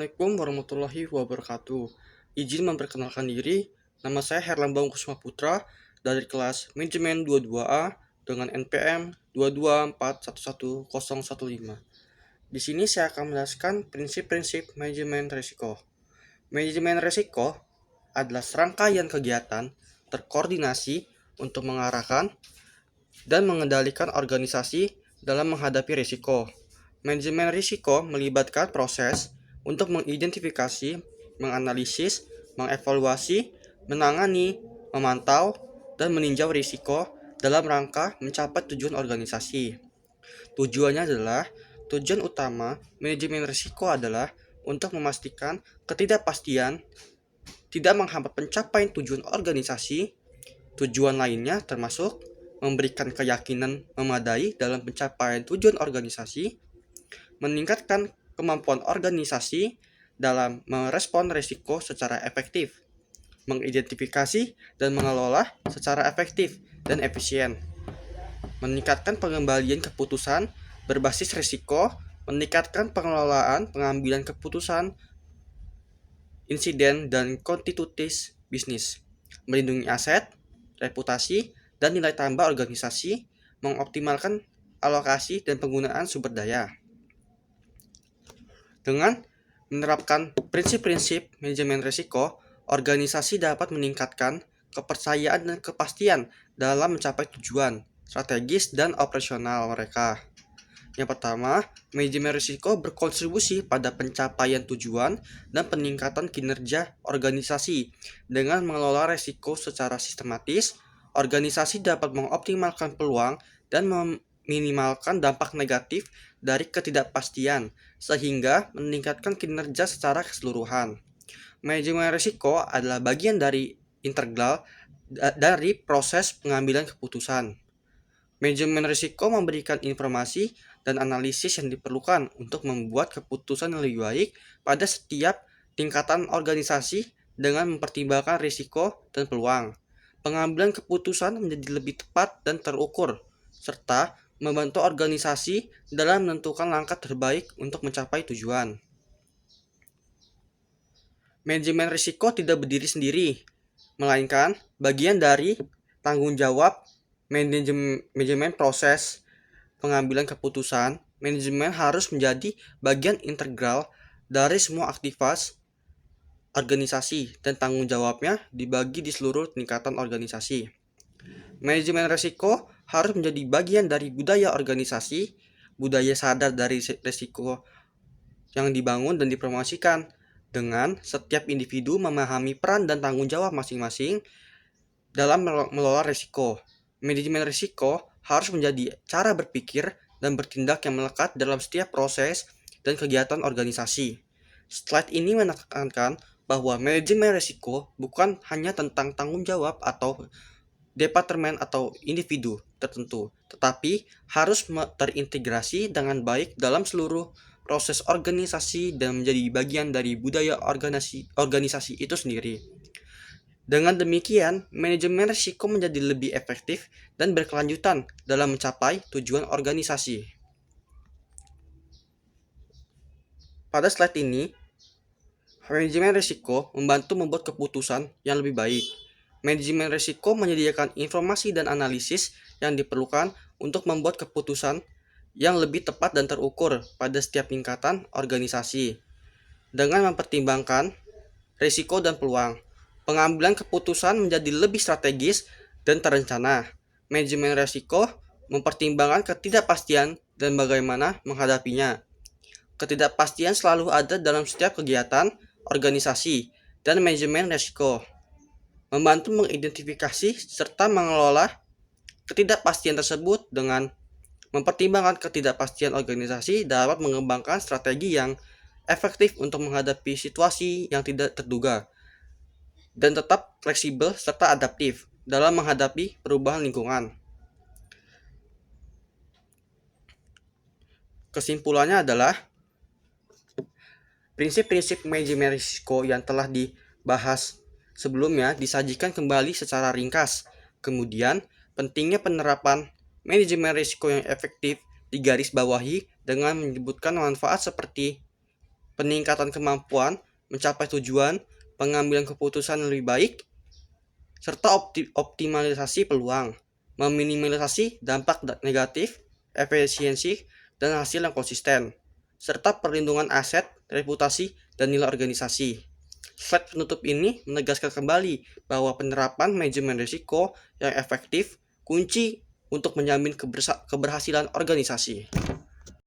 Assalamualaikum warahmatullahi wabarakatuh. Izin memperkenalkan diri, nama saya Herlambang Kusuma Putra dari kelas Manajemen 22A dengan NPM 224111015. Di sini saya akan menjelaskan prinsip-prinsip manajemen risiko. Manajemen risiko adalah serangkaian kegiatan terkoordinasi untuk mengarahkan dan mengendalikan organisasi dalam menghadapi risiko. Manajemen risiko melibatkan proses untuk mengidentifikasi, menganalisis, mengevaluasi, menangani, memantau, dan meninjau risiko dalam rangka mencapai tujuan organisasi. Tujuannya adalah, tujuan utama manajemen risiko adalah untuk memastikan ketidakpastian tidak menghambat pencapaian tujuan organisasi. Tujuan lainnya termasuk memberikan keyakinan memadai dalam pencapaian tujuan organisasi, meningkatkan kemampuan organisasi dalam merespon risiko secara efektif, mengidentifikasi dan mengelola secara efektif dan efisien, meningkatkan pengembalian keputusan berbasis risiko, meningkatkan pengelolaan pengambilan keputusan insiden dan konstitutif bisnis, melindungi aset, reputasi, dan nilai tambah organisasi, mengoptimalkan alokasi dan penggunaan sumber daya. Dengan menerapkan prinsip-prinsip manajemen risiko, organisasi dapat meningkatkan kepercayaan dan kepastian dalam mencapai tujuan strategis dan operasional mereka. Yang pertama, manajemen risiko berkontribusi pada pencapaian tujuan dan peningkatan kinerja organisasi. Dengan mengelola risiko secara sistematis, organisasi dapat mengoptimalkan peluang dan meminimalkan dampak negatif dari ketidakpastian, sehingga meningkatkan kinerja secara keseluruhan. Manajemen risiko adalah bagian dari integral dari proses pengambilan keputusan. Manajemen risiko memberikan informasi dan analisis yang diperlukan untuk membuat keputusan yang lebih baik pada setiap tingkatan organisasi dengan mempertimbangkan risiko dan peluang. Pengambilan keputusan menjadi lebih tepat dan terukur, serta membantu organisasi dalam menentukan langkah terbaik untuk mencapai tujuan. Manajemen risiko tidak berdiri sendiri, melainkan bagian dari tanggung jawab manajemen proses pengambilan keputusan. Manajemen harus menjadi bagian integral dari semua aktivitas organisasi dan tanggung jawabnya dibagi di seluruh tingkatan organisasi. Manajemen risiko harus menjadi bagian dari budaya organisasi, budaya sadar dari risiko yang dibangun dan dipromosikan dengan setiap individu memahami peran dan tanggung jawab masing-masing dalam mengelola risiko. Manajemen risiko harus menjadi cara berpikir dan bertindak yang melekat dalam setiap proses dan kegiatan organisasi. Slide ini menekankan bahwa manajemen risiko bukan hanya tentang tanggung jawab atau departemen atau individu tertentu, tetapi harus terintegrasi dengan baik dalam seluruh proses organisasi dan menjadi bagian dari budaya organisasi itu sendiri. Dengan demikian, manajemen risiko menjadi lebih efektif dan berkelanjutan dalam mencapai tujuan organisasi. Pada slide ini, manajemen risiko membantu membuat keputusan yang lebih baik. Manajemen risiko menyediakan informasi dan analisis yang diperlukan untuk membuat keputusan yang lebih tepat dan terukur pada setiap tingkatan organisasi. Dengan mempertimbangkan risiko dan peluang, pengambilan keputusan menjadi lebih strategis dan terencana. Manajemen risiko mempertimbangkan ketidakpastian dan bagaimana menghadapinya. Ketidakpastian selalu ada dalam setiap kegiatan organisasi, dan manajemen risiko membantu mengidentifikasi serta mengelola ketidakpastian tersebut. Dengan mempertimbangkan ketidakpastian, organisasi dapat mengembangkan strategi yang efektif untuk menghadapi situasi yang tidak terduga dan tetap fleksibel serta adaptif dalam menghadapi perubahan lingkungan. Kesimpulannya adalah, prinsip-prinsip manajemen risiko yang telah dibahas sebelumnya disajikan kembali secara ringkas. Kemudian, pentingnya penerapan manajemen risiko yang efektif digarisbawahi dengan menyebutkan manfaat seperti peningkatan kemampuan mencapai tujuan, pengambilan keputusan yang lebih baik, serta optimalisasi peluang, meminimalisasi dampak negatif, efisiensi, dan hasil yang konsisten, serta perlindungan aset, reputasi, dan nilai organisasi. Slide penutup ini menegaskan kembali bahwa penerapan manajemen risiko yang efektif kunci untuk menjamin keberhasilan organisasi.